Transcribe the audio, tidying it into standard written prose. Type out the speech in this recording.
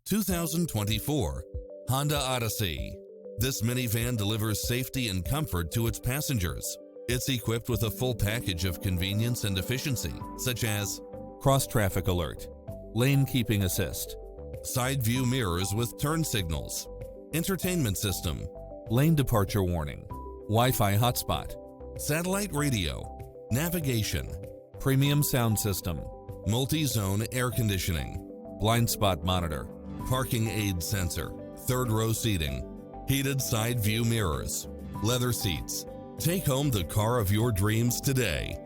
2024 Honda Odyssey. This minivan delivers safety and comfort to its passengers. It's equipped with a full package of convenience and efficiency, such as cross-traffic alert, lane keeping assist, side view mirrors with turn signals, entertainment system, lane departure warning, Wi-Fi hotspot, satellite radio, navigation, premium sound system, multi-zone air conditioning, blind spot monitor, parking aid sensor, third row seating, heated side view mirrors, leather seats. Take home the car of your dreams today.